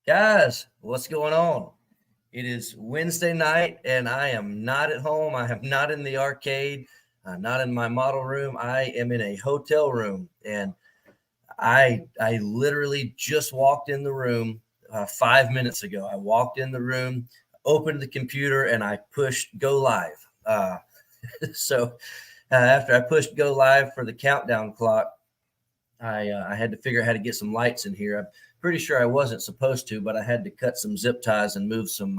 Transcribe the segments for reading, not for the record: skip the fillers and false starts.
Guys, what's going on? It is Wednesday night, and I am not at home. I am not in the arcade, not in my model room. I am in a hotel room, and I literally just walked in the room 5 minutes ago. I walked in the room, opened the computer, and I pushed go live. So after I pushed go live for the countdown clock, I had to figure out how to get some lights in here. I'm pretty sure I wasn't supposed to, but I had to cut some zip ties and move some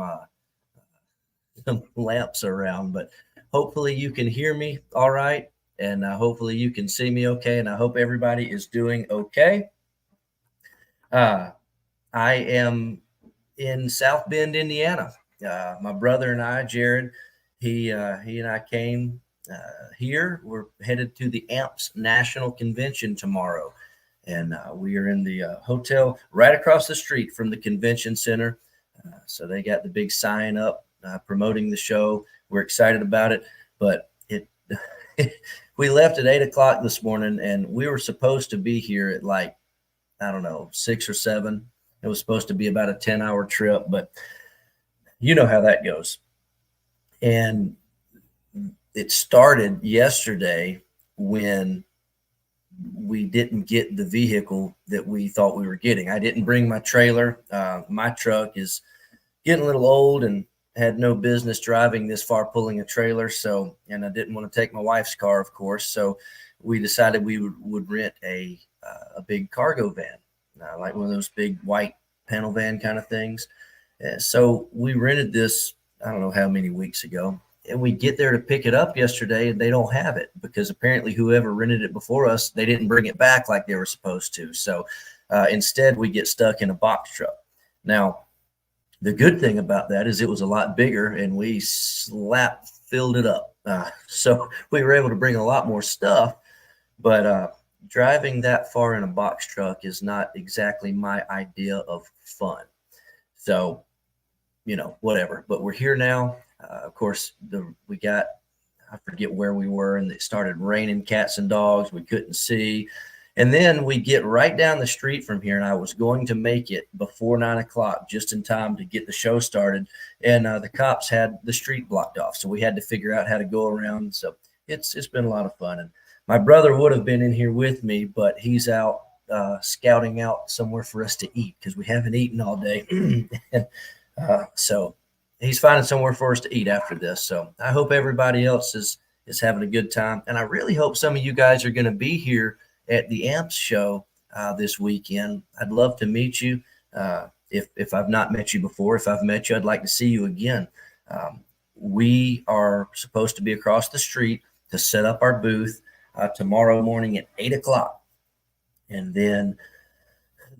lamps around. But hopefully you can hear me all right, and hopefully you can see me okay. And I hope everybody is doing okay. Uh, I am in South Bend, Indiana. My brother and I, Jared, he and I came here. We're headed to the AMPS National Convention tomorrow, and we are in the hotel right across the street from the convention center. So they got the big sign up promoting the show. We're excited about it, but it we left at 8 o'clock this morning, and we were supposed to be here at like, I don't know, 6 or 7. It was supposed to be about a 10-hour trip, but you know how that goes. And it started yesterday when we didn't get the vehicle that we thought we were getting. I didn't bring my trailer. My truck is getting a little old and had no business driving this far pulling a trailer. So, and I didn't want to take my wife's car, of course. So we decided we would rent a big cargo van, like one of those big white panel van kind of things. So we rented this, I don't know how many weeks ago, and we get there to pick it up yesterday, and they don't have it because apparently whoever rented it before us, they didn't bring it back like they were supposed to. So instead, we get stuck in a box truck. Now, the good thing about that is it was a lot bigger, and we filled it up. So we were able to bring a lot more stuff, but driving that far in a box truck is not exactly my idea of fun. So, whatever. But we're here now. Of course, I forget where we were, and it started raining cats and dogs. We couldn't see. And then we get right down the street from here, and I was going to make it before 9 o'clock, just in time to get the show started. And the cops had the street blocked off, so we had to figure out how to go around. So it's been a lot of fun. And my brother would have been in here with me, but he's out scouting out somewhere for us to eat because we haven't eaten all day. And so he's finding somewhere for us to eat after this. So I hope everybody else is having a good time. And I really hope some of you guys are going to be here at the AMPS show this weekend. I'd love to meet you. If I've not met you before, if I've met you, I'd like to see you again. We are supposed to be across the street to set up our booth tomorrow morning at 8 o'clock. And then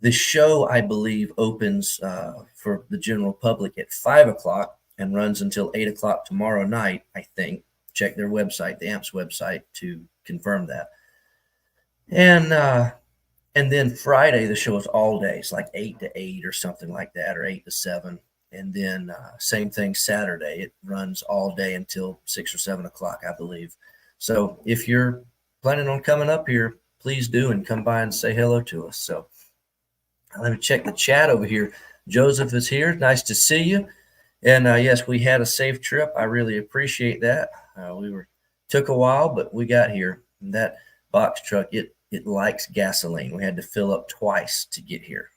the show, I believe, opens for the general public at 5 o'clock and runs until 8 o'clock tomorrow night, I think. Check their website, the AMPS website, to confirm that. And then Friday, the show is all day. It's like 8 to 8 or something like that, or 8 to 7. And then same thing Saturday. It runs all day until 6 or 7 o'clock, I believe. So if you're planning on coming up here, please do and come by and say hello to us. So let me check the chat over here. Joseph is here. Nice to see you. And yes, we had a safe trip. I really appreciate that. Took a while, but we got here. And that box truck, it likes gasoline. We had to fill up twice to get here,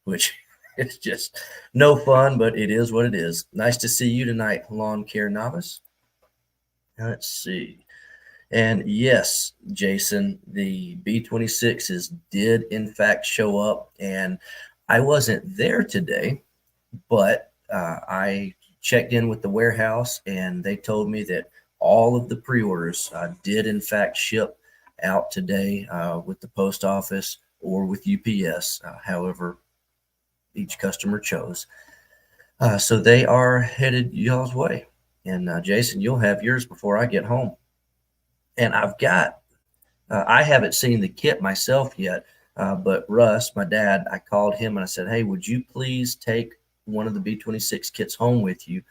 which is just no fun, but it is what it is. Nice to see you tonight, Lawn Care Novice. Let's see. And yes, Jason, the B-26s did in fact show up, and I wasn't there today, but I checked in with the warehouse, and they told me that all of the pre-orders did in fact ship out today with the post office or with UPS, however each customer chose. So they are headed y'all's way. And Jason, you'll have yours before I get home. And I haven't seen the kit myself yet, but Russ, my dad, I called him and I said, hey, would you please take one of the B-26 kits home with you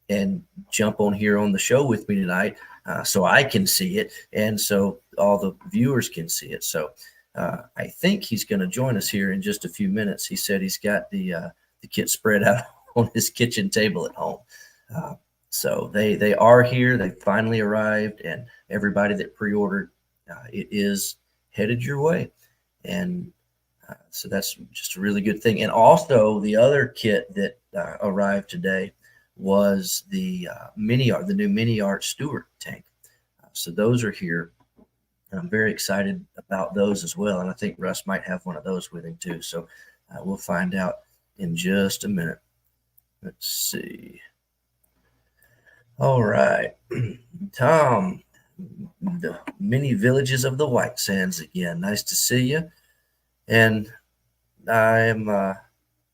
and jump on here on the show with me tonight so I can see it and so all the viewers can see it. So I think he's going to join us here in just a few minutes. He said he's got the kit spread out on his kitchen table at home. So they are here. They finally arrived, and everybody that pre-ordered, it is headed your way. And so that's just a really good thing. And also the other kit that arrived today was the MiniArt, the new MiniArt Stewart tank. So those are here. And I'm very excited about those as well. And I think Russ might have one of those with him too. So we'll find out in just a minute. Let's see. All right. Tom, the mini villages of the White Sands again. Nice to see you. And I'm,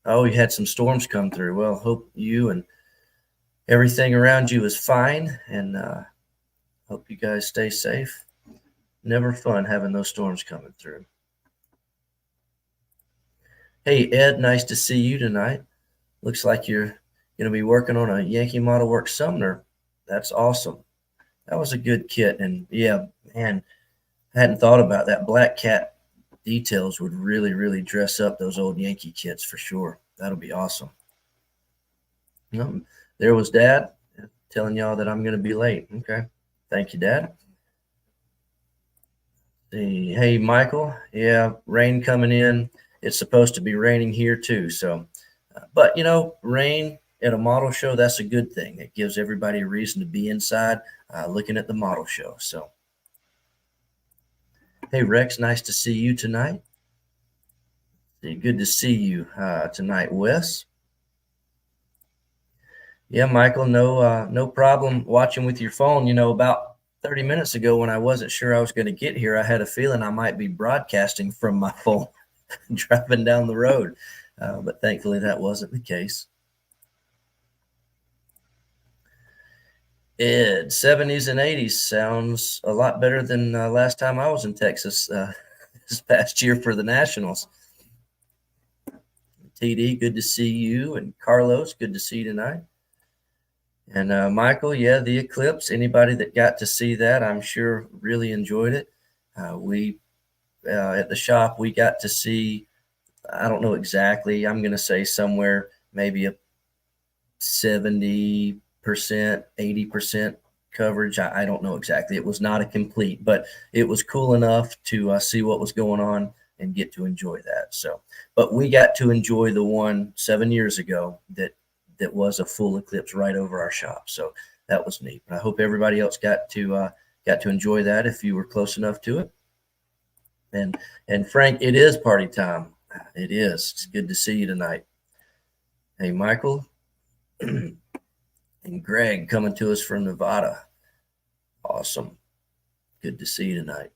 oh, you had some storms come through. Well, hope you and everything around you is fine. And hope you guys stay safe. Never fun having those storms coming through. Hey, Ed, nice to see you tonight. Looks like you're going to be working on a Yankee Model Works Sumner. That's awesome. That was a good kit. And yeah, man, I hadn't thought about that. Black cat details would really, really dress up those old Yankee kits for sure. That'll be awesome. There was Dad telling y'all that I'm going to be late. Okay. Thank you, Dad. Hey, Michael. Yeah, rain coming in. It's supposed to be raining here too. So, but you know, rain at a model show, that's a good thing. It gives everybody a reason to be inside looking at the model show. So, hey, Rex, nice to see you tonight. Good to see you tonight, Wes. Yeah, Michael, no problem watching with your phone. You know, about 30 minutes ago when I wasn't sure I was going to get here, I had a feeling I might be broadcasting from my phone driving down the road. But thankfully that wasn't the case. Ed, 70s and 80s sounds a lot better than last time I was in Texas this past year for the Nationals. TD, good to see you. And Carlos, good to see you tonight. And Michael, yeah, the eclipse, anybody that got to see that, I'm sure really enjoyed it. We at the shop, we got to see, I don't know exactly, I'm going to say somewhere maybe a 70%, 80% coverage. I don't know exactly. It was not a complete, but it was cool enough to see what was going on and get to enjoy that. So, but we got to enjoy the one 7 years ago that was a full eclipse right over our shop. So that was neat. I hope everybody else got to enjoy that if you were close enough to it. And Frank, it is party time. It is. It's good to see you tonight. Hey, Michael and Greg coming to us from Nevada. Awesome. Good to see you tonight.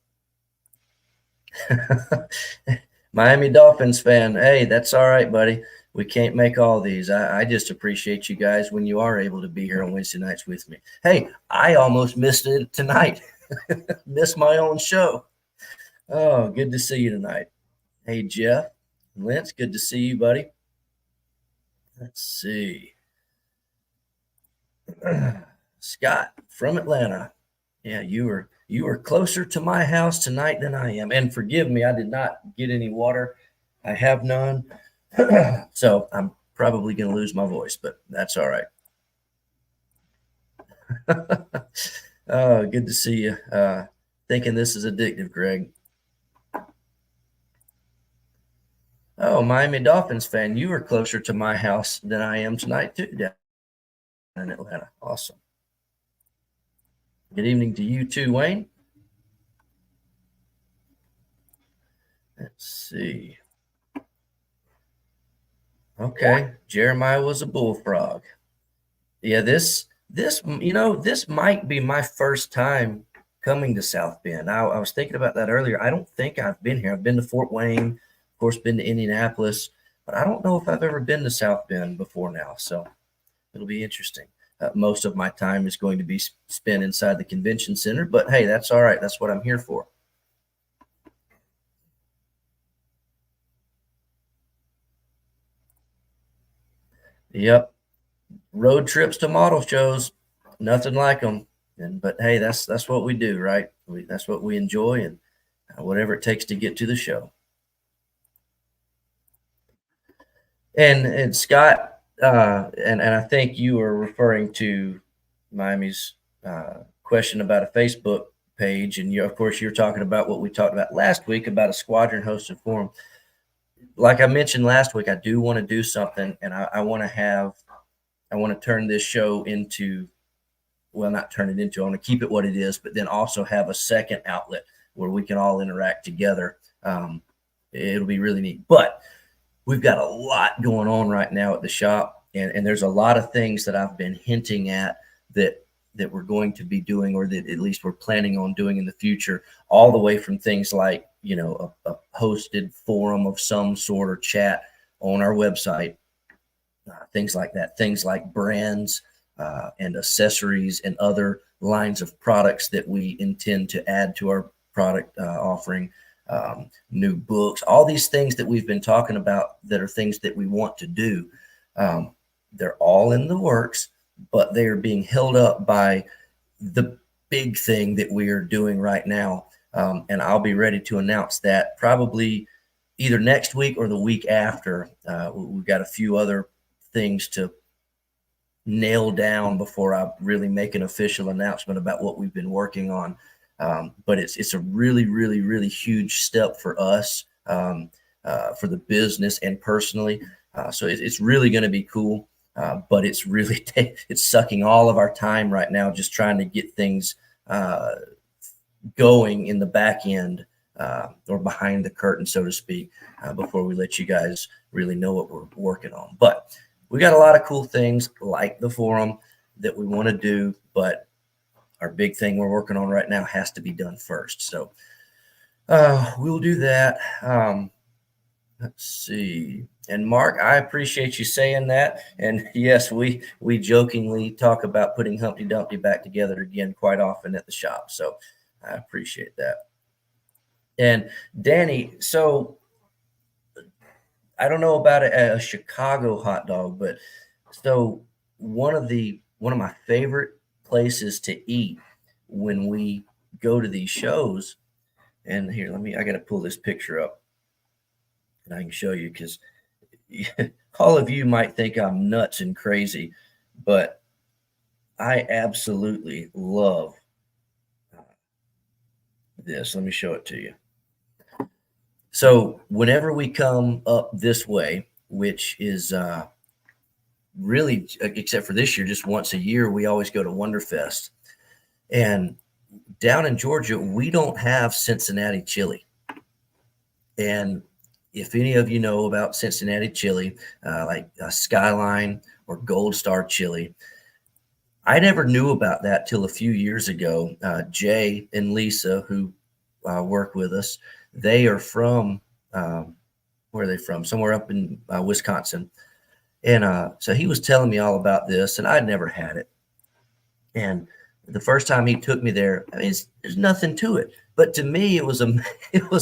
Miami Dolphins fan. Hey, that's all right, buddy. We can't make all these. I just appreciate you guys when you are able to be here on Wednesday nights with me. Hey, I almost missed it tonight. Missed my own show. Oh, good to see you tonight. Hey, Jeff and Lance, good to see you, buddy. Let's see. Scott from Atlanta. Yeah, you were closer to my house tonight than I am. And forgive me, I did not get any water. I have none. So I'm probably going to lose my voice, but that's all right. Oh, good to see you. Thinking this is addictive, Greg. Oh, Miami Dolphins fan, you are closer to my house than I am tonight too, down in Atlanta. Awesome. Good evening to you too, Wayne. Let's see. Okay, Jeremiah was a bullfrog. Yeah, this might be my first time coming to South Bend. I was thinking about that earlier. I don't think I've been here. I've been to Fort Wayne, of course, been to Indianapolis, but I don't know if I've ever been to South Bend before now. So it'll be interesting. Most of my time is going to be spent inside the convention center, but hey, that's all right. That's what I'm here for. Yep. Road trips to model shows, nothing like them. But hey, that's what we do, right? That's what we enjoy, and whatever it takes to get to the show. And Scott, and I think you were referring to Miami's question about a Facebook page, and of course you're talking about what we talked about last week about a Squadron hosted forum. Like I mentioned last week, I do want to do something, and I want to turn this show into, well, not turn it into, I want to keep it what it is, but then also have a second outlet where we can all interact together. It'll be really neat. But we've got a lot going on right now at the shop, and there's a lot of things that I've been hinting at that we're going to be doing, or that at least we're planning on doing in the future, all the way from things like, a hosted forum of some sort or chat on our website, things like that, things like brands and accessories and other lines of products that we intend to add to our product offering, new books, all these things that we've been talking about that are things that we want to do. They're all in the works, but they are being held up by the big thing that we are doing right now. And I'll be ready to announce that probably either next week or the week after. We've got a few other things to nail down before I really make an official announcement about what we've been working on. But it's a really, really, really huge step for us, for the business and personally. So it's really going to be cool. But it's really it's sucking all of our time right now, just trying to get things going in the back end, or behind the curtain, so to speak, before we let you guys really know what we're working on. But we got a lot of cool things like the forum that we want to do, but our big thing we're working on right now has to be done first. So we'll do that. Let's see. And Mark, I appreciate you saying that. And yes, we jokingly talk about putting Humpty Dumpty back together again quite often at the shop. So I appreciate that. And Danny, so I don't know about a Chicago hot dog, but so one of my favorite places to eat when we go to these shows, and here, I got to pull this picture up and I can show you, because all of you might think I'm nuts and crazy, but I absolutely love this. Let me show it to you. So whenever we come up this way, which is really, except for this year, just once a year, we always go to Wonderfest. And down in Georgia, we don't have Cincinnati chili. And if any of you know about Cincinnati chili, like Skyline or Gold Star chili, I never knew about that till a few years ago. Jay and Lisa, who work with us, they are from, where are they from? Somewhere up in Wisconsin. And so he was telling me all about this, and I'd never had it. And the first time he took me there, I mean, there's nothing to it, but to me, it was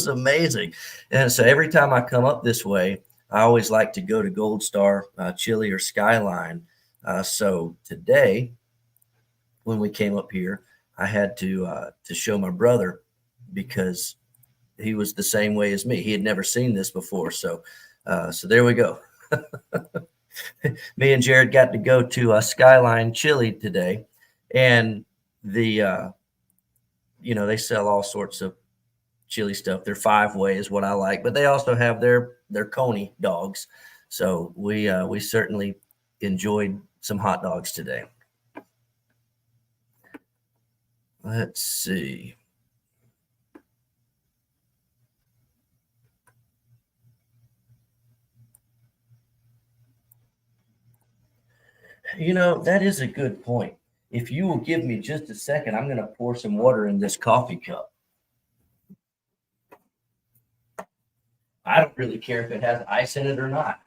amazing. And so every time I come up this way, I always like to go to Gold Star chili or Skyline. So today, when we came up here, I had to show my brother, because he was the same way as me. He had never seen this before. So there we go. Me and Jared got to go to Skyline Chili today, and they sell all sorts of chili stuff. Their 5-way is what I like, but they also have their Coney dogs. So we certainly enjoyed some hot dogs today. Let's see. That is a good point. If you will give me just a second, I'm going to pour some water in this coffee cup. I don't really care if it has ice in it or not.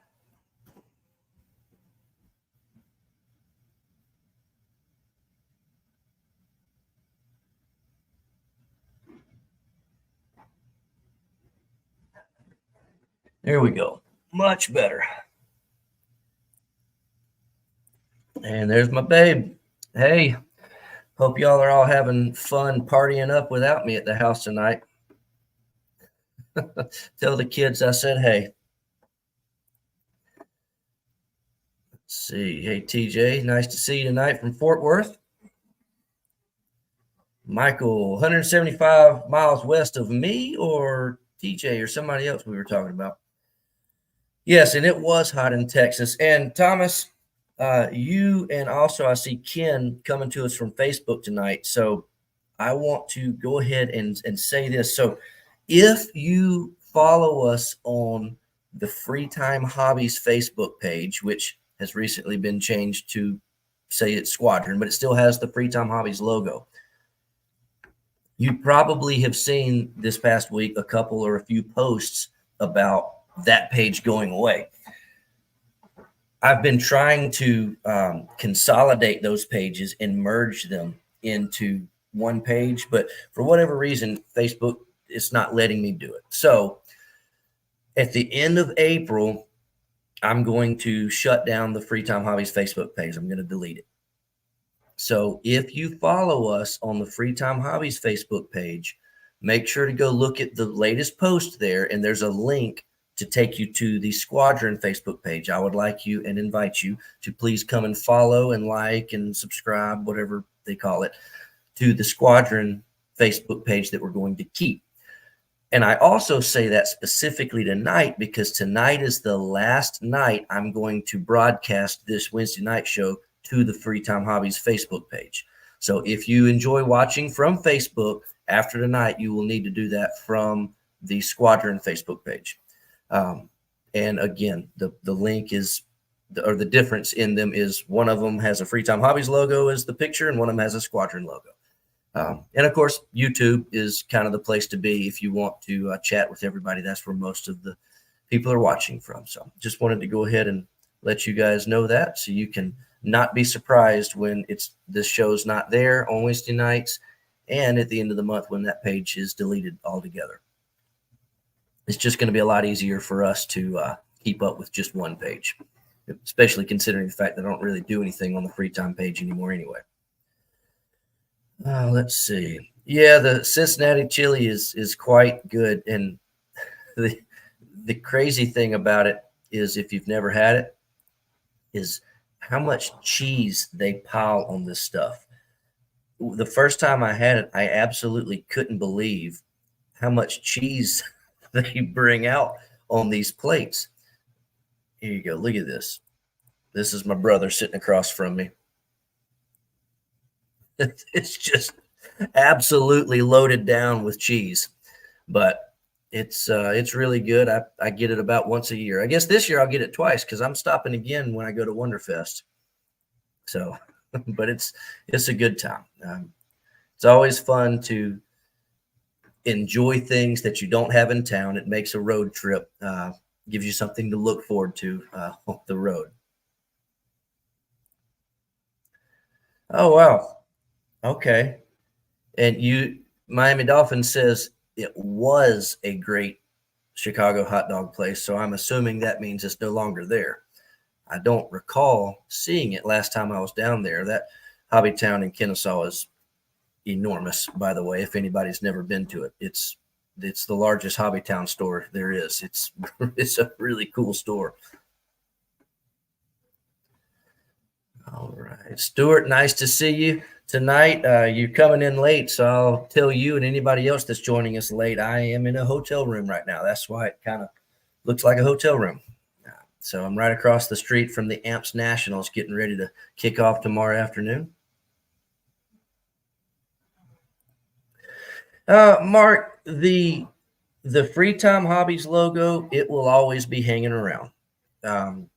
There we go. Much better. And there's my babe. Hey, hope y'all are all having fun partying up without me at the house tonight. Tell the kids I said, hey. Let's see. Hey, TJ, nice to see you tonight from Fort Worth. Michael, 175 miles west of me or TJ or somebody else we were talking about. Yes, and it was hot in Texas. And Thomas, you and also I see Ken coming to us from Facebook tonight. So I want to go ahead and say this. So if you follow us on the Free Time Hobbies Facebook page, which has recently been changed to say it's Squadron, but it still has the Free Time Hobbies logo. You probably have seen this past week a couple or a few posts about that page going away. I've been trying to consolidate those pages and merge them into one page, but for whatever reason, Facebook is not letting me do it. So at the end of April, I'm going to shut down the Free Time Hobbies Facebook page. I'm going to delete it. So if you follow us on the Free Time Hobbies Facebook page, make sure to go look at the latest post there, and there's a link to take you to the Squadron Facebook page. I would like you and invite you to please come and follow and like and subscribe, whatever they call it, to the Squadron Facebook page that we're going to keep. And I also say that specifically tonight because tonight is the last night I'm going to broadcast this Wednesday night show to the Free Time Hobbies Facebook page. So if you enjoy watching from Facebook, after tonight, you will need to do that from the Squadron Facebook page. And again, the link is, or the difference in them is one of them has a Free Time Hobbies logo as the picture, and one of them has a Squadron logo. And of course, YouTube is kind of the place to be if you want to chat with everybody. That's where most of the people are watching from. So just wanted to go ahead and let you guys know that, so you can not be surprised when this show's not there on Wednesday nights and at the end of the month when that page is deleted altogether. It's just going to be a lot easier for us to keep up with just one page, especially considering the fact that I don't really do anything on the Free Time page anymore anyway. Let's see. Yeah, the Cincinnati chili is quite good. And the crazy thing about it is, if you've never had it, is how much cheese they pile on this stuff. The first time I had it, I absolutely couldn't believe how much cheese they bring out on these plates. Here you go. Look at this. This is my brother sitting across from me. It's just absolutely loaded down with cheese, but it's really good. I get it about once a year. I guess this year I'll get it twice because I'm stopping again when I go to Wonderfest. So, but it's a good time. It's always fun to enjoy things that you don't have in town. It makes a road trip, gives you something to look forward to on the road. Oh, wow. Okay. And Miami Dolphins says it was a great Chicago hot dog place. So I'm assuming that means it's no longer there. I don't recall seeing it last time I was down there. That hobby town in Kennesaw is enormous, by the way, if anybody's never been to it. It's the largest hobby town store there is. It's a really cool store. All right. Stuart, nice to see you tonight. You're coming in late, so I'll tell you and anybody else that's joining us late, I am in a hotel room right now. That's why it kind of looks like a hotel room. So I'm right across the street from the AMPS Nationals, getting ready to kick off tomorrow afternoon. Mark, the Free Time Hobbies logo, it will always be hanging around. I'm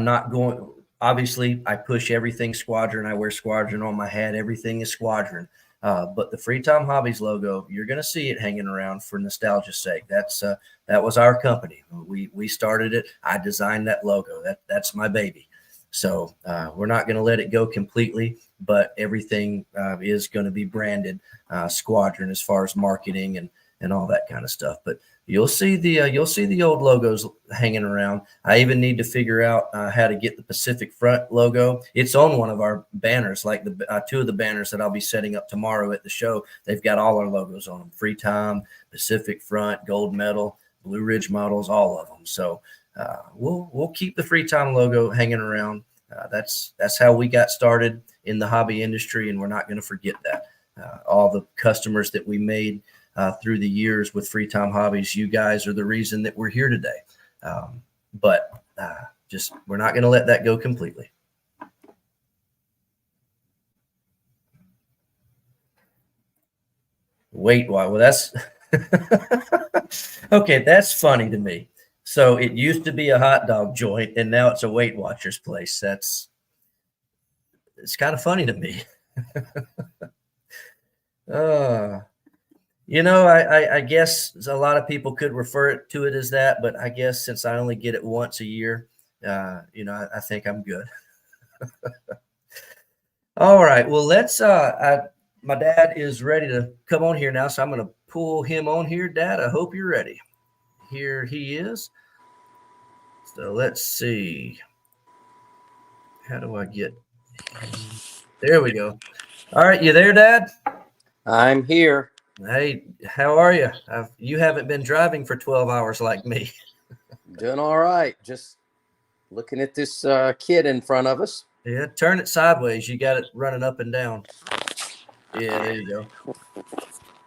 not going, obviously I push everything Squadron. I wear Squadron on my hat. Everything is Squadron. But the Free Time Hobbies logo, you're going to see it hanging around for nostalgia's sake. That was our company. We started it. I designed that logo. That's my baby. So we're not going to let it go completely, but everything is going to be branded Squadron as far as marketing and all that kind of stuff. But you'll see the old logos hanging around. I even need to figure out how to get the Pacific Front logo. It's on one of our banners, like the two of the banners that I'll be setting up tomorrow at the show. They've got all our logos on them: Free Time, Pacific Front, Gold Medal, Blue Ridge Models, all of them. So we'll keep the Free Time logo hanging around. That's how we got started in the hobby industry, and we're not going to forget that. All the customers that we made through the years with Free Time Hobbies, you guys are the reason that we're here today. But we're not going to let that go completely. Weight watch. Well, that's okay. That's funny to me. So it used to be a hot dog joint, and now it's a Weight Watchers place. It's kind of funny to me. I guess a lot of people could refer to it as that, but I guess since I only get it once a year, I think I'm good. All right. Well, let's. My dad is ready to come on here now, so I'm going to pull him on here. Dad, I hope you're ready. Here he is. So let's see. How do I get? There we go. All right, you there, Dad? I'm here. Hey, how are you? You haven't been driving for 12 hours like me. Doing all right. Just looking at this kid in front of us. Yeah, turn it sideways. You got it running up and down. Yeah, there you go.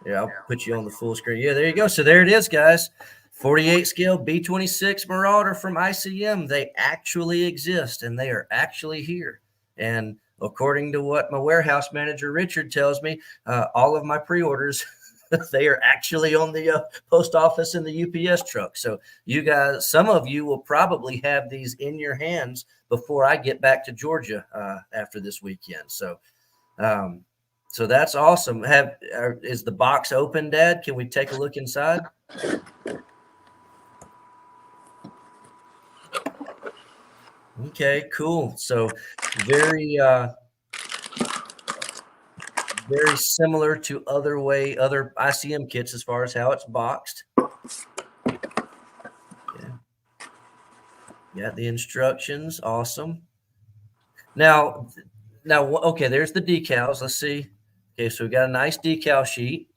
Yeah, I'll put you on the full screen. Yeah, there you go. So there it is, guys. 48 scale B26 Marauder from ICM. They actually exist, and they are actually here. And according to what my warehouse manager, Richard, tells me, all of my pre-orders, they are actually on the post office in the UPS truck. So you guys, some of you will probably have these in your hands before I get back to Georgia after this weekend. So that's awesome. Is the box open, Dad? Can we take a look inside? Okay, cool. So very similar to other ICM kits as far as how it's boxed. Yeah. Got the instructions. Awesome. Now, okay, there's the decals. Let's see. Okay, so we got a nice decal sheet.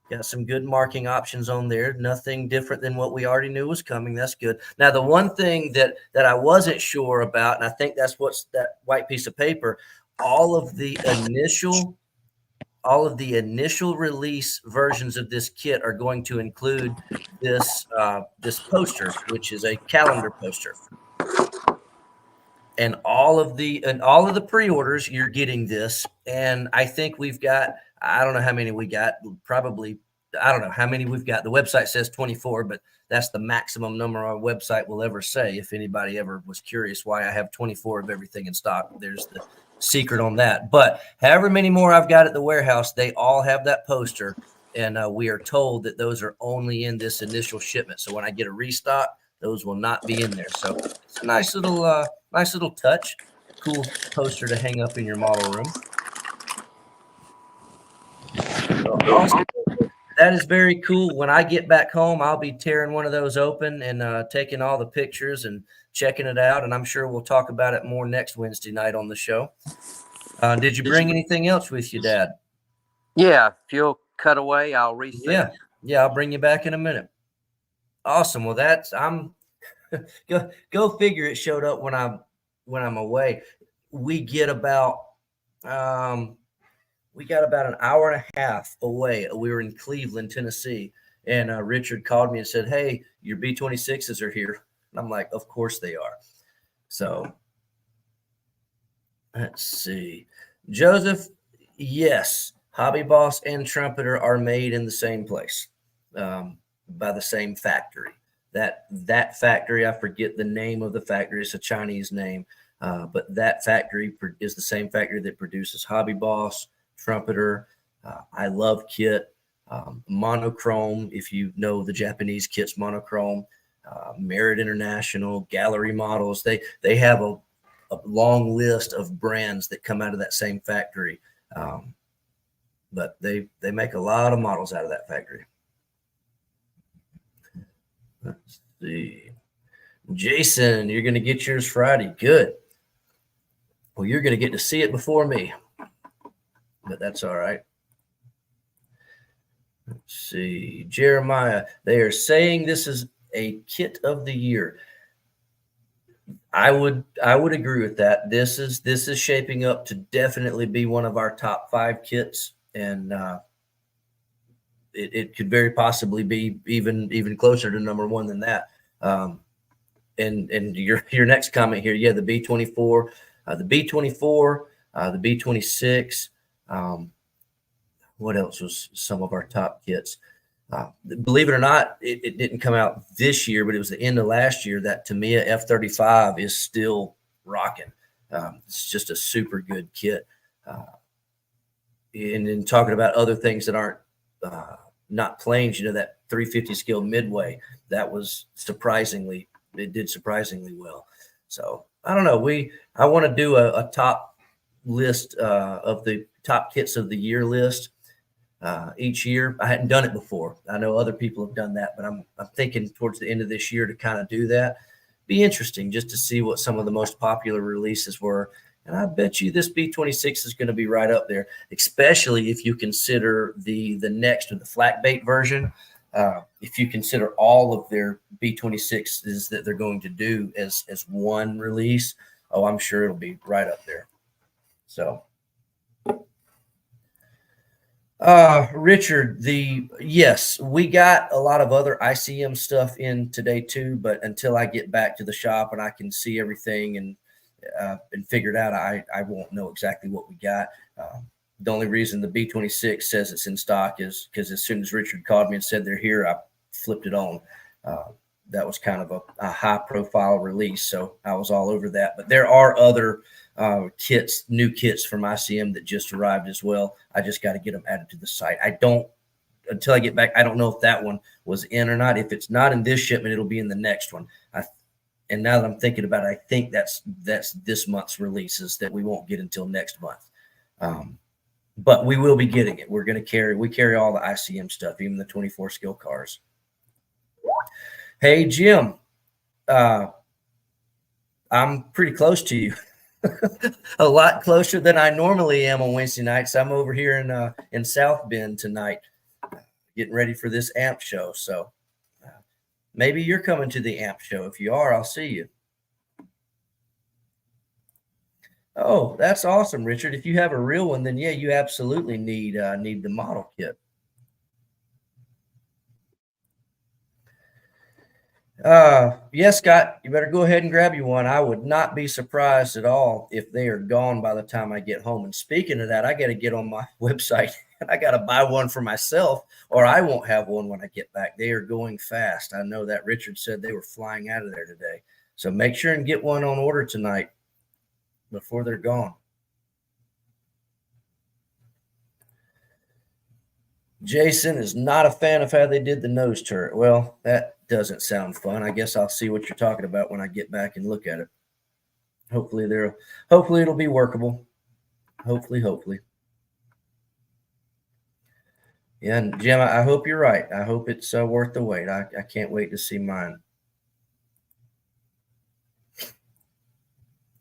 Got some good marking options on there. Nothing different than what we already knew was coming. That's good. Now, the one thing that I wasn't sure about, and I think that's what's that white piece of paper, all of the initial release versions of this kit are going to include this poster, which is a calendar poster. And all of the pre-orders, you're getting this. And I think we've got, I don't know how many we got, probably, I don't know how many we've got. The website says 24, but that's the maximum number our website will ever say. If anybody ever was curious why I have 24 of everything in stock, there's the secret on that. But however many more I've got at the warehouse, they all have that poster. And we are told that those are only in this initial shipment. So when I get a restock, those will not be in there. So it's a nice little touch. Cool poster to hang up in your model room. Awesome. That is very cool. When I get back home, I'll be tearing one of those open and taking all the pictures and checking it out. And I'm sure we'll talk about it more next Wednesday night on the show. Did you bring anything else with you, Dad? Yeah, if you'll cut away, I'll reset. Yeah, I'll bring you back in a minute. Awesome. Well, go figure. It showed up when I'm away. We got about an hour and a half away. We were in Cleveland, Tennessee, and Richard called me and said, "Hey, your B26s are here." And I'm like, "Of course they are." So let's see, Joseph. Yes, Hobby Boss and Trumpeter are made in the same place, by the same factory. That factory, I forget the name of the factory. It's a Chinese name, but that factory is the same factory that produces Hobby Boss, Trumpeter, I Love Kit, Monochrome. If you know the Japanese kits, Monochrome, Merit International, Gallery Models. They have a long list of brands that come out of that same factory, but they make a lot of models out of that factory. Let's see. Jason, you're going to get yours Friday. Good. Well, you're going to get to see it before me, but that's all right. Let's see. Jeremiah, they are saying this is a kit of the year. I would agree with that. This is shaping up to definitely be one of our top 5 kits, and it could very possibly be even closer to number 1 than that. And your next comment here, yeah, the B24, the B24, the B26. What else was some of our top kits? Believe it or not, it didn't come out this year, but it was the end of last year. That Tamiya F-35 is still rocking. It's just a super good kit. And then talking about other things that aren't not planes, that 350 scale Midway, that was it did surprisingly well. So I don't know. I want to do a top list of the top kits of the year list. Each year. I hadn't done it before. I know other people have done that, but I'm thinking towards the end of this year to kind of do that. Be interesting just to see what some of the most popular releases were. And I bet you this B26 is going to be right up there, especially if you consider the next or the flak bait version. If you consider all of their B26s that they're going to do as one release, I'm sure it'll be right up there. So. Richard, yes, we got a lot of other ICM stuff in today too, but until I get back to the shop and I can see everything and figure it out, I won't know exactly what we got. The only reason the B26 says it's in stock is because as soon as Richard called me and said they're here, I flipped it on. That was kind of a high profile release, so I was all over that. But there are other new kits from ICM that just arrived as well. I just got to get them added to the site. Until I get back, I don't know if that one was in or not. If it's not in this shipment, it'll be in the next one. And now that I'm thinking about it, I think that's this month's releases that we won't get until next month. But we will be getting it. We carry all the ICM stuff, even the 24 scale cars. Hey, Jim, I'm pretty close to you. A lot closer than I normally am on Wednesday nights. I'm over here in South Bend tonight, getting ready for this AMPS show. So maybe you're coming to the AMPS show. If you are, I'll see you. Oh, that's awesome, Richard. If you have a real one, then yeah, you absolutely need the model kit. Yes, Scott, you better go ahead and grab you one. I would not be surprised at all if they are gone by the time I get home. And speaking of that, I got to get on my website and I got to buy one for myself, or I won't have one when I get back. They are going fast. I know that Richard said they were flying out of there today. So make sure and get one on order tonight before they're gone. Jason is not a fan of how they did the nose turret. Well, that doesn't sound fun. I guess I'll see what you're talking about when I get back and look at it. Hopefully it'll be workable. Hopefully. Yeah, and Jim, I hope you're right. I hope it's worth the wait. I can't wait to see mine.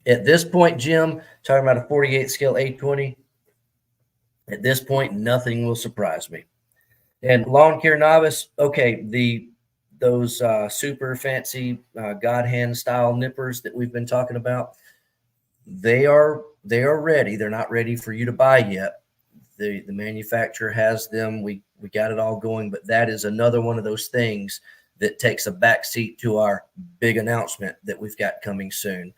At this point, Jim, talking about a 48 scale 820, at this point, nothing will surprise me. And lawn care novice, okay, those super fancy God hand style nippers that we've been talking about, they are ready. They're not ready for you to buy yet. The manufacturer has them. We got it all going, but that is another one of those things that takes a backseat to our big announcement that we've got coming soon.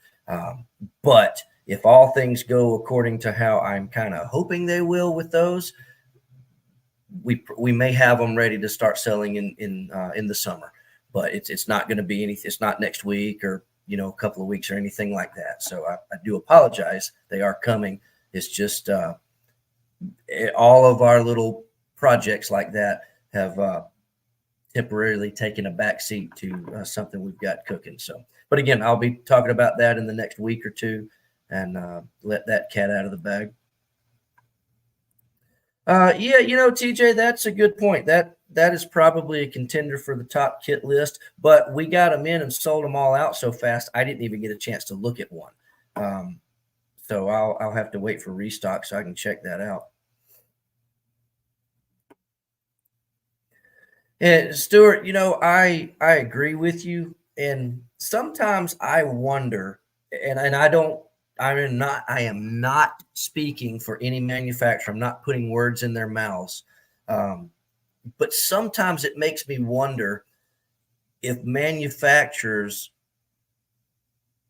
But if all things go according to how I'm kind of hoping they will with those, we may have them ready to start selling in the summer. But it's not going to be anything. It's not next week or a couple of weeks or anything like that. So I do apologize. They are coming. It's just all of our little projects like that have temporarily taken a backseat to something we've got cooking. So, but again, I'll be talking about that in the next week or two and let that cat out of the bag. Yeah, TJ, that's a good point. That is probably a contender for the top kit list, but we got them in and sold them all out so fast, I didn't even get a chance to look at one. Um, so I'll have to wait for restock so I can check that out. And Stuart, I agree with you, and sometimes I wonder, and I am not speaking for any manufacturer. I'm not putting words in their mouths. Um, but sometimes it makes me wonder if manufacturers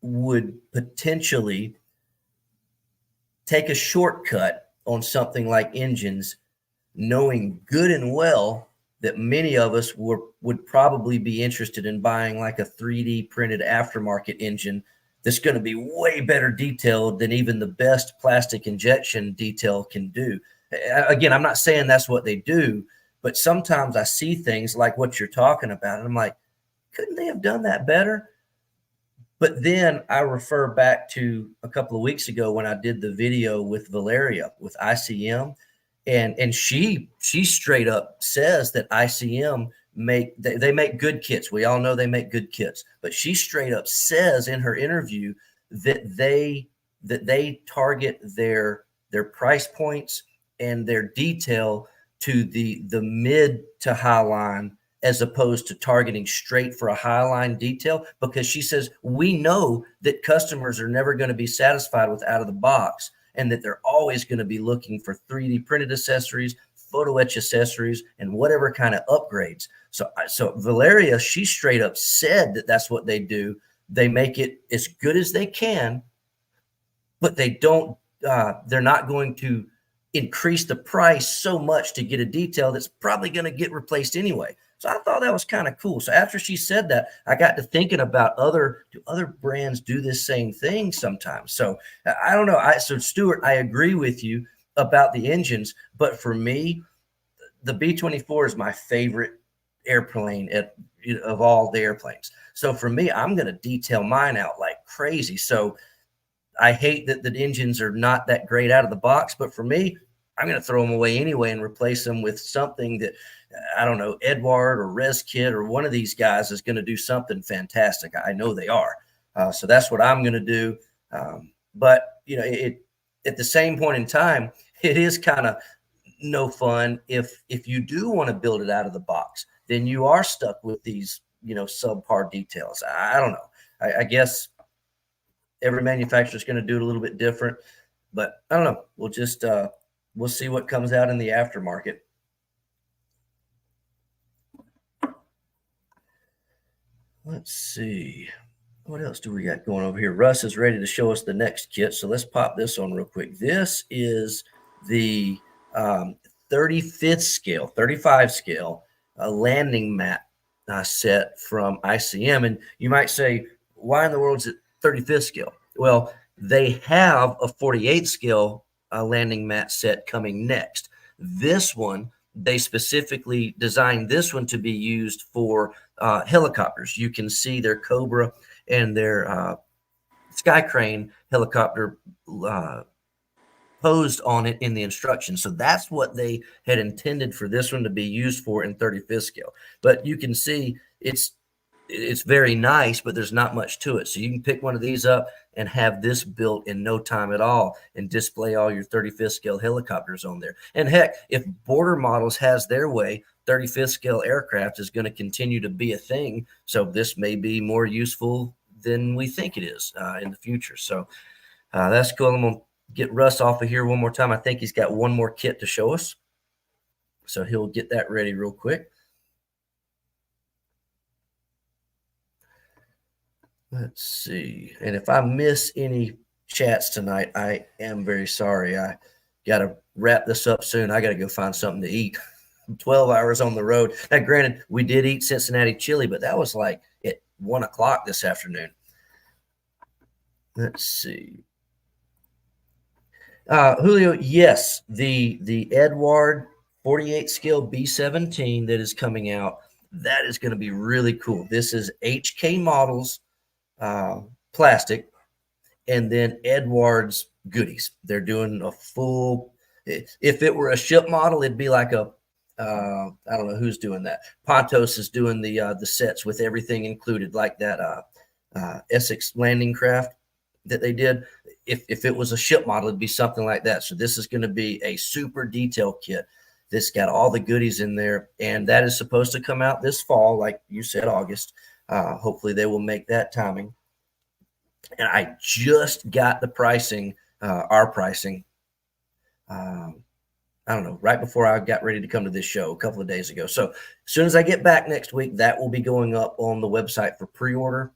would potentially take a shortcut on something like engines, knowing good and well that many of us would probably be interested in buying like a 3D printed aftermarket engine that's going to be way better detailed than even the best plastic injection detail can do. Again, I'm not saying that's what they do, but sometimes I see things like what you're talking about, and I'm like, couldn't they have done that better? But then I refer back to a couple of weeks ago when I did the video with Valeria with ICM, and she straight up says that ICM they make good kits. We all know they make good kits, but she straight up says in her interview that they target their price points and their detail to the mid to high line, as opposed to targeting straight for a high line detail, because she says we know that customers are never going to be satisfied with out of the box, and that they're always going to be looking for 3D printed accessories, photo etch accessories, and whatever kind of upgrades. So Valeria, she straight up said that that's what they do. They make it as good as they can, but they don't. They're not going to increase the price so much to get a detail that's probably going to get replaced anyway. So I thought that was kind of cool. So after she said that, I got to thinking about do other brands do this same thing sometimes? So I don't know. So Stuart, I agree with you about the engines, but for me, the B-24 is my favorite airplane of all the airplanes. So for me, I'm going to detail mine out like crazy. So I hate that the engines are not that great out of the box, but for me, I'm going to throw them away anyway and replace them with something that, I don't know, Edward or ResKit or one of these guys is going to do something fantastic. I know they are. So that's what I'm going to do. But at the same point in time, it is kind of no fun if you do want to build it out of the box, then you are stuck with these subpar details. I don't know. I guess every manufacturer is going to do it a little bit different, but I don't know. We'll see what comes out in the aftermarket. Let's see. What else do we got going over here? Russ is ready to show us the next kit. So let's pop this on real quick. This is the 35th scale landing mat set from ICM. And you might say, why in the world is it 35th scale? Well, they have a 48th scale landing mat set coming next. This one, they specifically designed this one to be used for helicopters. You can see their Cobra and their Sky Crane helicopter posed on it in the instructions. So that's what they had intended for this one to be used for in 35th scale. But you can see it's very nice, but there's not much to it. So you can pick one of these up and have this built in no time at all and display all your 35th scale helicopters on there. And heck, if Border Models has their way, 35th scale aircraft is going to continue to be a thing. So this may be more useful than we think it is in the future. So that's cool. I'm going to get Russ off of here one more time. I think he's got one more kit to show us. So he'll get that ready real quick. Let's see. And if I miss any chats tonight, I am very sorry. I got to wrap this up soon. I got to go find something to eat. 12 hours on the road. Now, granted, we did eat Cincinnati chili, but that was like at 1 o'clock this afternoon. Let's see. Julio, yes, the Edward 48 scale B17 that is coming out, that is going to be really cool. This is HK Models plastic, and then Edward's goodies. They're doing a full If it were a ship model, it'd be like a I don't know who's doing that. Pontos is doing the sets with everything included, like that Essex landing craft that they did. If it was a ship model, it'd be something like that. So this is going to be a super detail kit. This got all the goodies in there, and that is supposed to come out this fall, like you said, August. Hopefully they will make that timing. And I just got the pricing, our pricing. I don't know, right before I got ready to come to this show a couple of days ago. So as soon as I get back next week, that will be going up on the website for pre-order.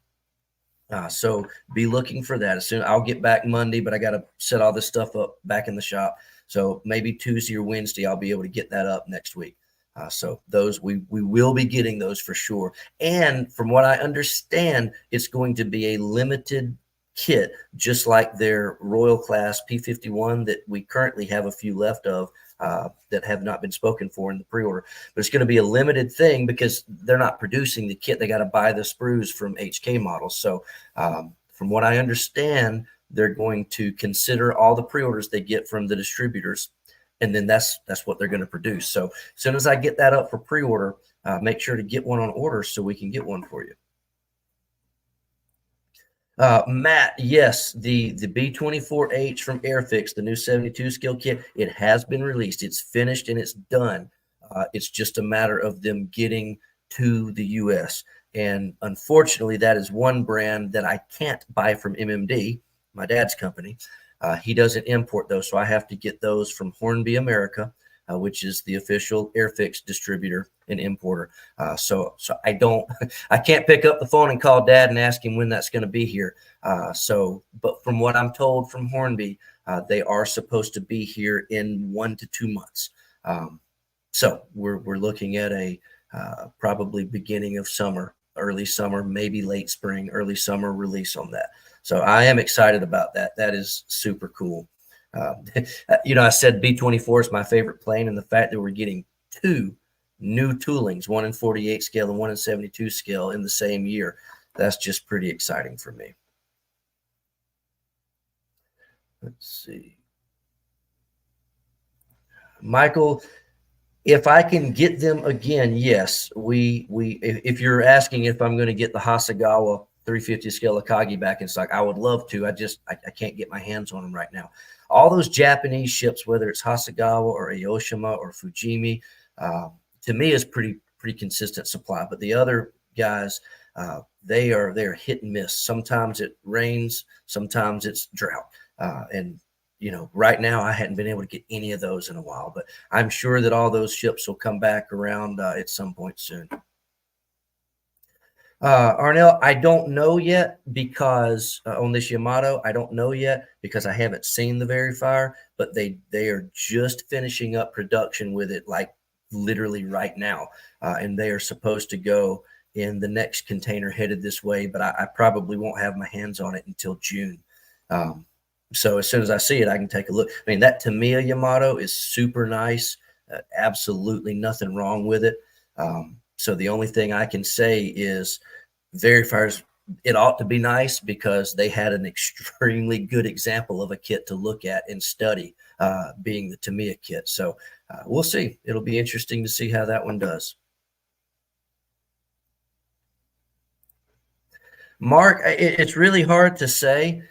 So be looking for that. As soon I'll get back Monday, but I got to set all this stuff up back in the shop. So maybe Tuesday or Wednesday, I'll be able to get that up next week. So those we will be getting those for sure. And from what I understand, it's going to be a limited kit, just like their Royal Class P-51 that we currently have a few left of that have not been spoken for in the pre-order. But it's going to be a limited thing because they're not producing the kit. They got to buy the sprues from HK Models. So from what I understand, they're going to consider all the pre-orders they get from the distributors, and then that's what they're going to produce. So as soon as I get that up for pre-order, make sure to get one on order so we can get one for you. Matt, yes, the B-24H from Airfix, the new 72 scale kit, it has been released. It's finished and it's done. It's just a matter of them getting to the U.S. And unfortunately, that is one brand that I can't buy from MMD, my dad's company. He doesn't import those, so I have to get those from Hornby America, which is the official Airfix distributor and importer. So I can't pick up the phone and call Dad and ask him when that's going to be here. But from what I'm told from Hornby, they are supposed to be here in 1 to 2 months. So we're looking at a probably beginning of summer, early summer, maybe late spring, early summer release on that. So I am excited about that. That is super cool. I said B-24 is my favorite plane, and the fact that we're getting 2 new toolings, one in 48 scale and one in 72 scale in the same year, that's just pretty exciting for me. Let's see. Michael, if I can get them again, yes. If you're asking if I'm going to get the Hasegawa 350 scale Akagi back in stock, I would love to. I can't get my hands on them right now. All those Japanese ships, whether it's Hasegawa or Aoshima or Fujimi, to me is pretty consistent supply. But the other guys, they're hit and miss. Sometimes it rains, sometimes it's drought. And right now I hadn't been able to get any of those in a while, but I'm sure that all those ships will come back around at some point soon. Arnell, I don't know yet because on this Yamato, I don't know yet because I haven't seen the Verifier, but they are just finishing up production with it, like literally right now. And they are supposed to go in the next container headed this way, but I probably won't have my hands on it until June. So as soon as I see it, I can take a look. I mean, that Tamiya Yamato is super nice. Absolutely nothing wrong with it. So the only thing I can say is Verifiers, it ought to be nice because they had an extremely good example of a kit to look at and study, being the Tamiya kit. So we'll see. It'll be interesting to see how that one does. Mark, it's really hard to say.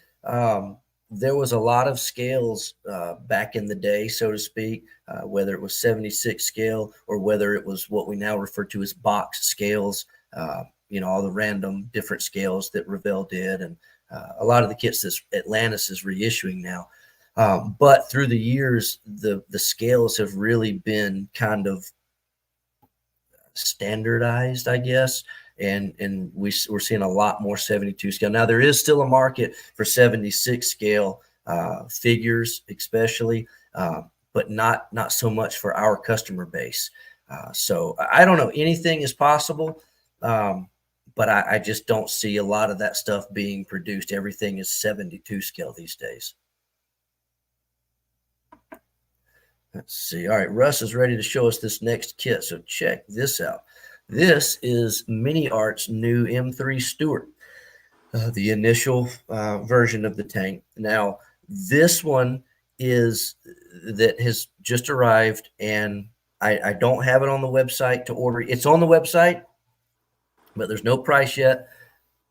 There was a lot of scales back in the day, so to speak, whether it was 76 scale or whether it was what we now refer to as box scales, all the random different scales that Revell did, and a lot of the kits that Atlantis is reissuing now. But through the years, the scales have really been kind of standardized, I guess. And we're seeing a lot more 72 scale. Now, there is still a market for 76 scale figures, especially, but not so much for our customer base. So I don't know. Anything is possible, but I just don't see a lot of that stuff being produced. Everything is 72 scale these days. Let's see. All right, Russ is ready to show us this next kit. So check this out. This is MiniArt's new M3 Stuart, the initial version of the tank. Now, this one is that has just arrived, and I don't have it on the website to order. It's on the website, but there's no price yet.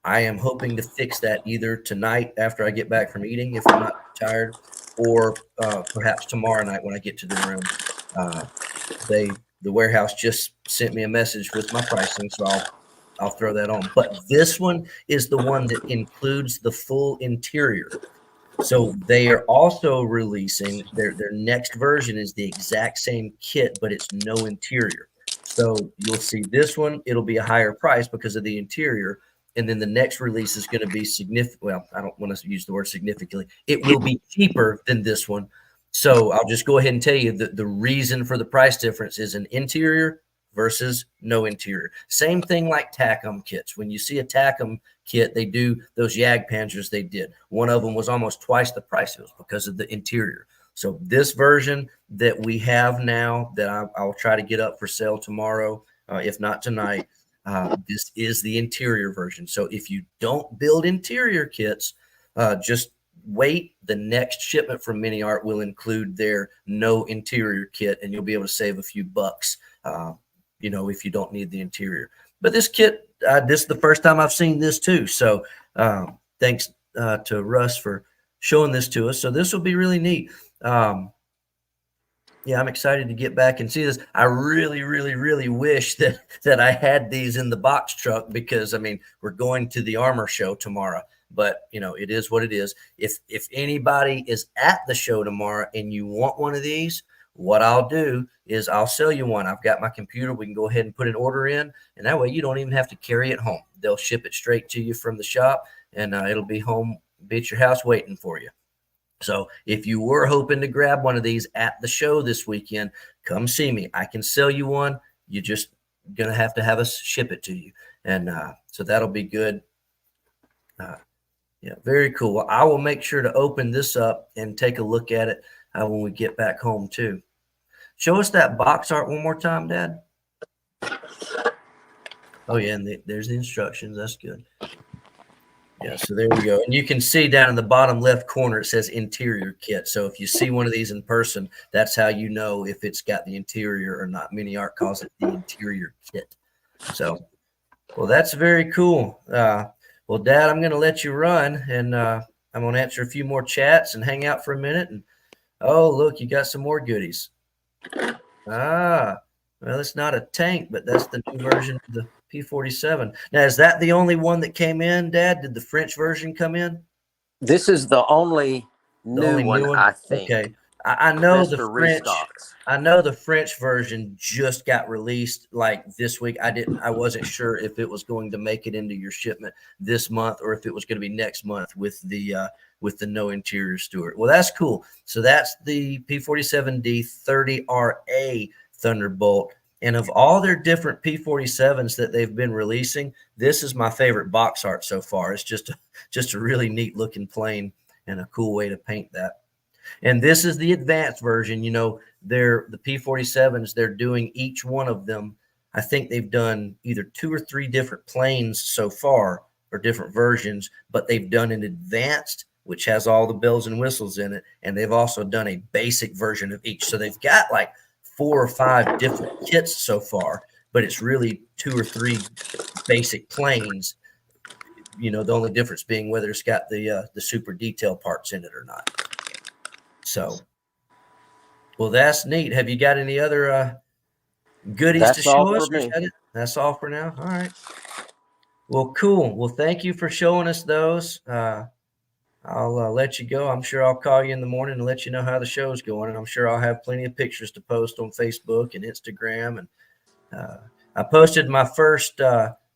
I am hoping to fix that either tonight after I get back from eating, if I'm not tired, or perhaps tomorrow night when I get to the room. The warehouse just sent me a message with my pricing, so I'll throw that on. But this one is the one that includes the full interior. So they are also releasing their next version is the exact same kit, but it's no interior. So you'll see this one, it'll be a higher price because of the interior. And then the next release is going to be significant. Well, I don't want to use the word significantly. It will be cheaper than this one. So I'll just go ahead and tell you that the reason for the price difference is an interior versus no interior. Same thing like TACM kits. When you see a TACM kit, they do those YAG Panzers they did. One of them was almost twice the price. It was because of the interior. So this version that we have now that I'll try to get up for sale tomorrow, if not tonight, this is the interior version. So if you don't build interior kits, just wait. The next shipment from MiniArt will include their no interior kit, and you'll be able to save a few bucks, if you don't need the interior. But this kit, this is the first time I've seen this too. So thanks to Russ for showing this to us. So this will be really neat. Yeah, I'm excited to get back and see this. I really, really, really wish that I had these in the box truck because, I mean, we're going to the armor show tomorrow. But, it is what it is. If anybody is at the show tomorrow and you want one of these, what I'll do is I'll sell you one. I've got my computer. We can go ahead and put an order in, and that way you don't even have to carry it home. They'll ship it straight to you from the shop, and it'll be home, be at your house waiting for you. So if you were hoping to grab one of these at the show this weekend, come see me. I can sell you one. You're just going to have us ship it to you. And so that'll be good. Yeah, very cool. Well, I will make sure to open this up and take a look at it when we get back home too. Show us that box art one more time, Dad. Oh, yeah, and there's the instructions. That's good. Yeah, so there we go. And you can see down in the bottom left corner, it says interior kit. So if you see one of these in person, that's how you know if it's got the interior or not. MiniArt calls it the interior kit. So, well, that's very cool. Well, Dad, I'm going to let you run, and I'm going to answer a few more chats and hang out for a minute. And, oh, look, you got some more goodies. Well, it's not a tank, but that's the new version of the P-47. Now, is that the only one that came in, Dad? Did the French version come in? This is the only new one, I think. Okay. I know Mr. the French. Restocks. I know the French version just got released like this week. I wasn't sure if it was going to make it into your shipment this month or if it was going to be next month with the no interior Stuart. Well, that's cool. So that's the P-47D 30RA Thunderbolt. And of all their different P-47s that they've been releasing, this is my favorite box art so far. It's just a really neat looking plane and a cool way to paint that. And this is the advanced version. The P-47s, they're doing each one of them. I think they've done either 2 or 3 different planes so far or different versions, but they've done an advanced, which has all the bells and whistles in it. And they've also done a basic version of each. So they've got like 4 or 5 different kits so far, but it's really 2 or 3 basic planes. The only difference being whether it's got the super detail parts in it or not. So, well, that's neat. Have you got any other goodies to show us? That's all for now. All right. Well, cool. Well, thank you for showing us those. I'll let you go. I'm sure I'll call you in the morning and let you know how the show's going. And I'm sure I'll have plenty of pictures to post on Facebook and Instagram. And I posted my first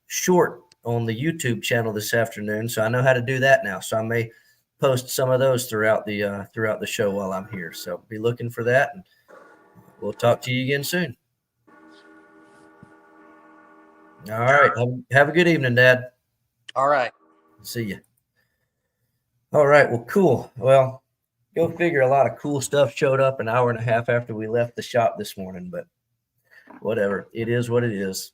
short on the YouTube channel this afternoon, so I know how to do that now. So I may post some of those throughout the show while I'm here. So be looking for that, and we'll talk to you again soon. All right. Have a good evening, Dad. All right. See you. All right. Well, cool. Well, go figure. A lot of cool stuff showed up an hour and a half after we left the shop this morning, but whatever. It is what it is.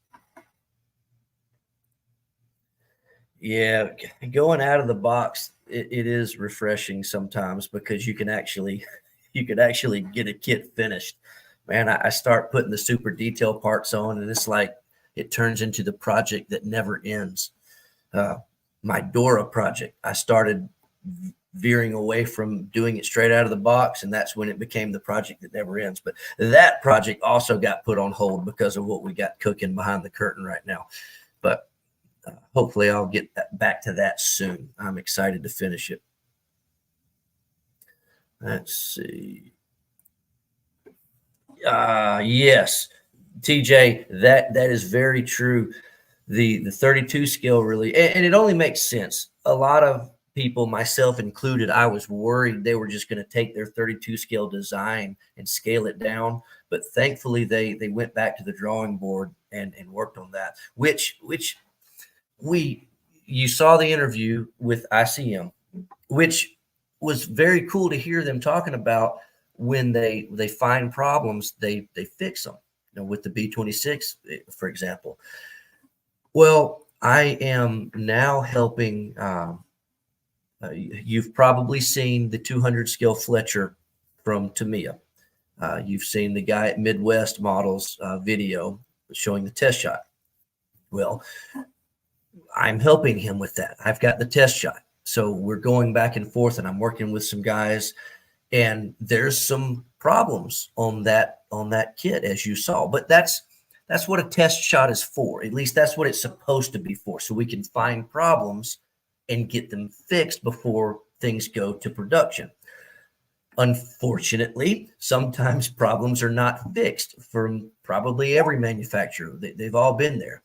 Yeah, going out of the box, it is refreshing sometimes because you can actually you could actually get a kit finished. Man, I start putting the super detail parts on, and it's like it turns into the project that never ends. My Dora project, I started veering away from doing it straight out of the box, and that's when it became the project that never ends. But that project also got put on hold because of what we got cooking behind the curtain right now. But hopefully I'll get back to that soon. I'm excited to finish it. Let's see. Yes, TJ, that is very true. The 32 scale really, and it only makes sense. A lot of people, myself included, I was worried they were just going to take their 32 scale design and scale it down. But thankfully, they went back to the drawing board and worked on that, which you saw the interview with ICM, which was very cool to hear them talking about. When they find problems, they fix them. You know, with the B-26, for example. Well, I am now helping. You've probably seen the 200 scale Fletcher from Tamiya. You've seen the guy at Midwest Models video showing the test shot. Well, I'm helping him with that. I've got the test shot. So we're going back and forth, and I'm working with some guys, and there's some problems on that kit, as you saw. But that's what a test shot is for. At least that's what it's supposed to be for, so we can find problems and get them fixed before things go to production. Unfortunately, sometimes problems are not fixed from probably every manufacturer. They've all been there.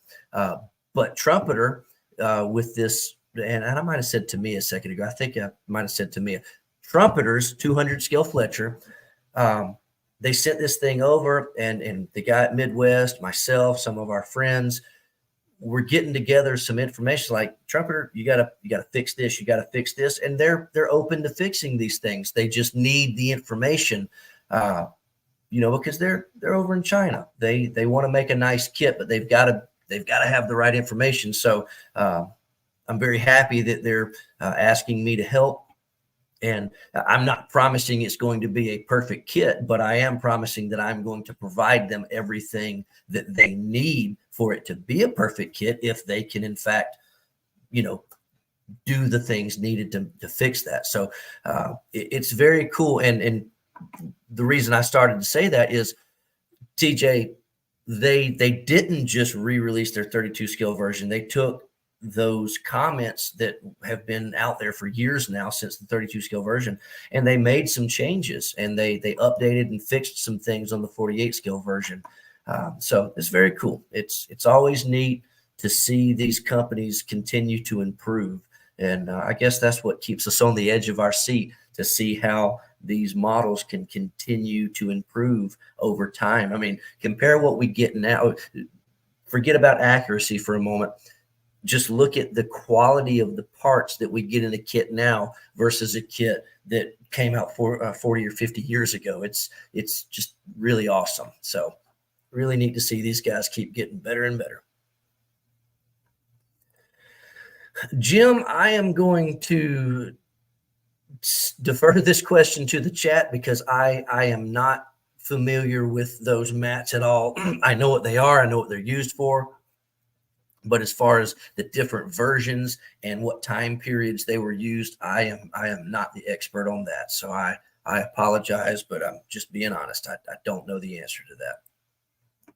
But Trumpeter, with this, and I might have said Tamiya a second ago. I think I might have said Tamiya. Trumpeter's 200 scale Fletcher. They sent this thing over, and the guy at Midwest, myself, some of our friends, we're getting together some information like, Trumpeter, you gotta fix this, you gotta fix this, and they're open to fixing these things. They just need the information, because they're over in China. They want to make a nice kit, but they've got to have the right information. So I'm very happy that they're asking me to help. And I'm not promising it's going to be a perfect kit, but I am promising that I'm going to provide them everything that they need for it to be a perfect kit, if they can, in fact, do the things needed to fix that. So it's very cool. And the reason I started to say that is, TJ, they didn't just re-release their 32 scale version. They took those comments that have been out there for years now, since the 32 scale version, and they made some changes, and they updated and fixed some things on the 48 scale version. So it's very cool. It's always neat to see these companies continue to improve. And I guess that's what keeps us on the edge of our seat, to see how these models can continue to improve over time. I mean, compare what we get now. Forget about accuracy for a moment. Just look at the quality of the parts that we get in a kit now versus a kit that came out for 40 or 50 years ago. It's just really awesome. So really neat to see these guys keep getting better and better. Jim, I am going to defer this question to the chat, because I am not familiar with those mats at all. I know what they are. I know what they're used for. But as far as the different versions and what time periods they were used, I am not the expert on that. So I apologize, but I'm just being honest. I don't know the answer to that.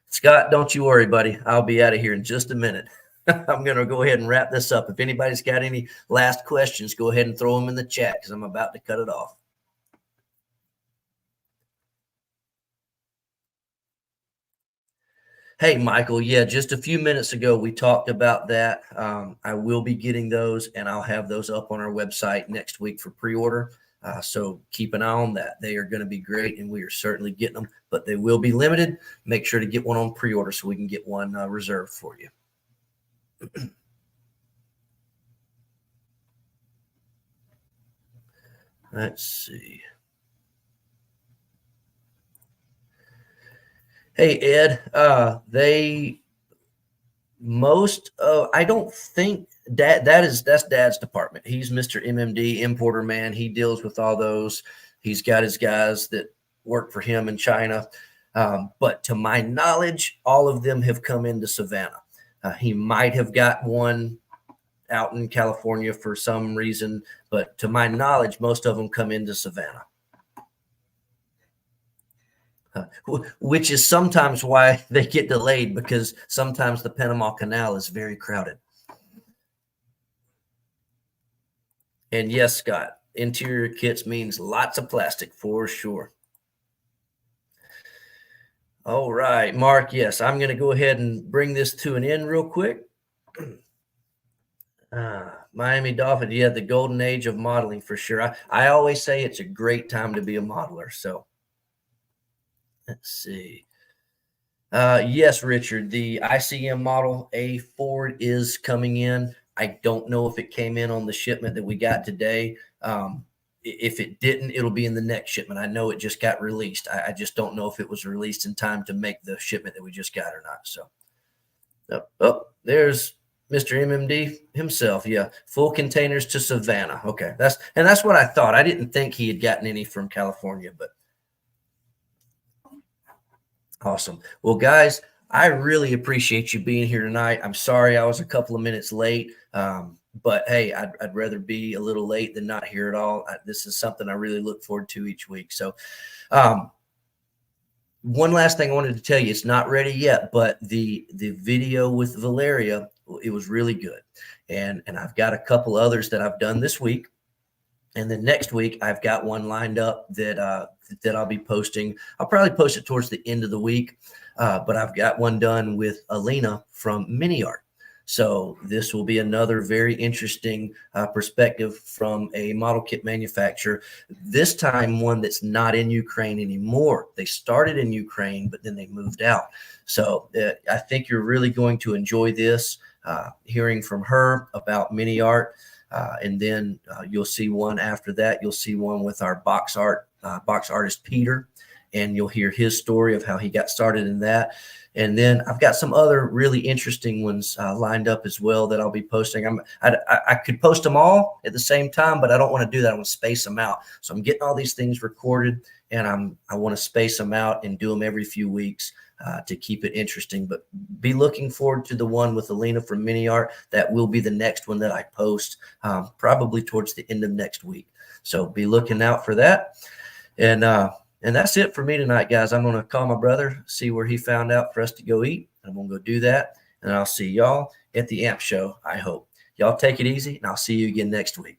Scott, don't you worry, buddy. I'll be out of here in just a minute. I'm going to go ahead and wrap this up. If anybody's got any last questions, go ahead and throw them in the chat, because I'm about to cut it off. Hey, Michael. Yeah, just a few minutes ago, we talked about that. I will be getting those, and I'll have those up on our website next week for pre-order. So keep an eye on that. They are going to be great, and we are certainly getting them, but they will be limited. Make sure to get one on pre-order so we can get one reserved for you. Let's see. Hey, Ed, I don't think that's Dad's department. He's Mr. MMD, importer man. He deals with all those. He's got his guys that work for him in China. But to my knowledge, all of them have come into Savannah. He might have got one out in California for some reason, but to my knowledge, most of them come into Savannah. Which is sometimes why they get delayed, because sometimes the Panama Canal is very crowded. And yes, Scott, interior kits means lots of plastic for sure. All right, Mark, yes, I'm going to go ahead and bring this to an end real quick. Miami Dolphins, yeah, the golden age of modeling for sure. I always say it's a great time to be a modeler. So let's see. Yes, Richard, the ICM Model A Ford is coming in. I don't know if it came in on the shipment that we got today. If it didn't, it'll be in the next shipment. I know it just got released. I just don't know if it was released in time to make the shipment that we just got or not. So, there's Mr. MMD himself. Yeah, full containers to Savannah. Okay, that's what I thought. I didn't think he had gotten any from California, but awesome. Well, guys, I really appreciate you being here tonight. I'm sorry I was a couple of minutes late, but hey, I'd rather be a little late than not here at all. This is something I really look forward to each week. So, one last thing I wanted to tell you, it's not ready yet, but the video with Valeria, it was really good. And I've got a couple others that I've done this week. And then next week, I've got one lined up that I'll be posting. I'll probably post it towards the end of the week, but I've got one done with Alina from MiniArt. So this will be another very interesting perspective from a model kit manufacturer, this time one that's not in Ukraine anymore. They started in Ukraine, but then they moved out. So I think you're really going to enjoy this, hearing from her about MiniArt. And then you'll see one after that. You'll see one with our box artist, Peter, and you'll hear his story of how he got started in that. And then I've got some other really interesting ones lined up as well that I'll be posting. I could post them all at the same time, but I don't want to do that. I want to space them out. So I'm getting all these things recorded, and I want to space them out and do them every few weeks to keep it interesting. But be looking forward to the one with Alina from MiniArt. That will be the next one that I post, probably towards the end of next week. So be looking out for that. And that's it for me tonight, guys. I'm going to call my brother, see where he found out for us to go eat. I'm going to go do that. And I'll see y'all at the AMP show, I hope. Y'all take it easy, and I'll see you again next week.